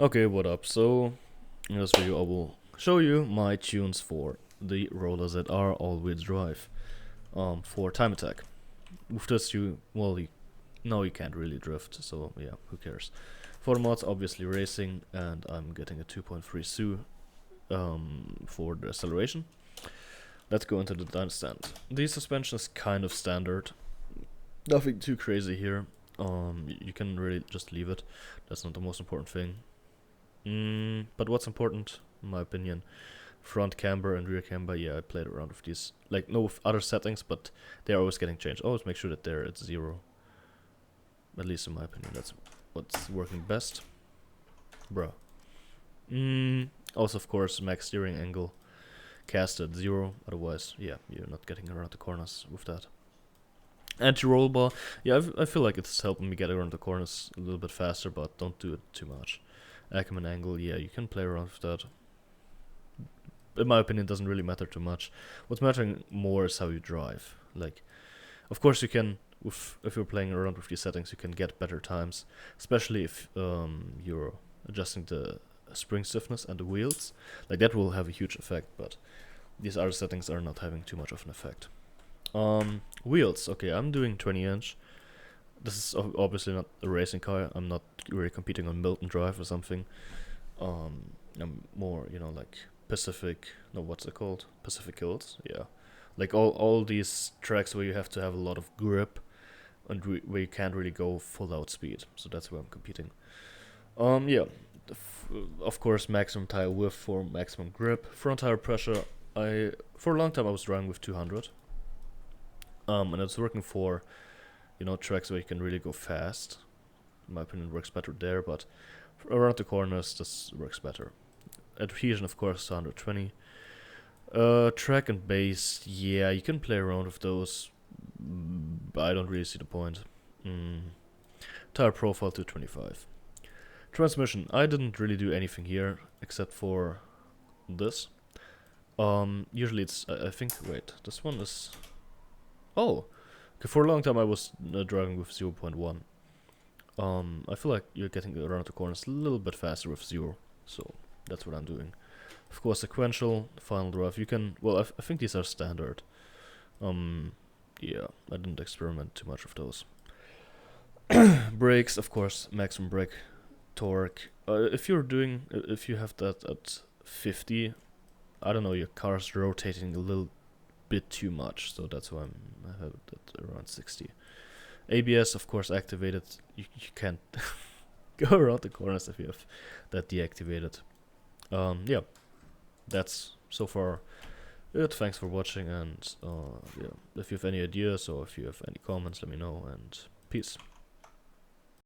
Okay, what up? So, in this video I will show you my tunes for the Rolla ZR all-wheel drive for time attack. With this no, you can't really drift, so yeah, who cares. For the mods, obviously racing, and I'm getting a 2.3 SU for the acceleration. Let's go into the dyno stand. The suspension is kind of standard, nothing too crazy here. You can really just leave it, that's not the most important thing. But what's important, in my opinion, front camber and rear camber, yeah, I played around with these. Like, no with other settings, but they're always getting changed. Always make sure that they're at 0. At least in my opinion, that's what's working best. Bruh. Also, of course, max steering angle cast at 0. Otherwise, yeah, you're not getting around the corners with that. Anti-roll bar, yeah, I feel like it's helping me get around the corners a little bit faster, but don't do it too much. Ackerman angle, yeah, you can play around with that. In my opinion, it doesn't really matter too much. What's mattering more is how you drive. Like, of course you can, if you're playing around with these settings, you can get better times, especially if you're adjusting the spring stiffness and the wheels. Like, that will have a huge effect, but these other settings are not having too much of an effect. Wheels, okay, I'm doing 20-inch. This is obviously not a racing car. I'm not really competing on Milton Drive or something. I'm more, like Pacific. No, what's it called? Pacific Hills. Yeah, like all these tracks where you have to have a lot of grip and where you can't really go full out speed. So that's where I'm competing. Yeah, of course maximum tire width for maximum grip. Front tire pressure. For a long time I was driving with 200. And it's working for tracks where you can really go fast. In my opinion, it works better there, but around the corners, this works better. Adhesion, of course, 120. Track and base, yeah, you can play around with those, but I don't really see the point. Tire profile, 225. Transmission, I didn't really do anything here, except for this. Usually it's, I think, wait, this one is... Oh! Okay, for a long time I was driving with 0.1. I feel like you're getting around the corners a little bit faster with 0, so that's what I'm doing. Of course, sequential, final drive, you can, well, I think these are standard. Yeah, I didn't experiment too much with those. Brakes, of course, maximum brake torque. If you have that at 50, I don't know, your car's rotating a little bit too much, so that's why I have it at around 60. ABS, of course, activated. You can't go around the corners if you have that deactivated. Yeah, that's so far it. Thanks for watching, and yeah, if you have any ideas or if you have any comments, let me know, and peace.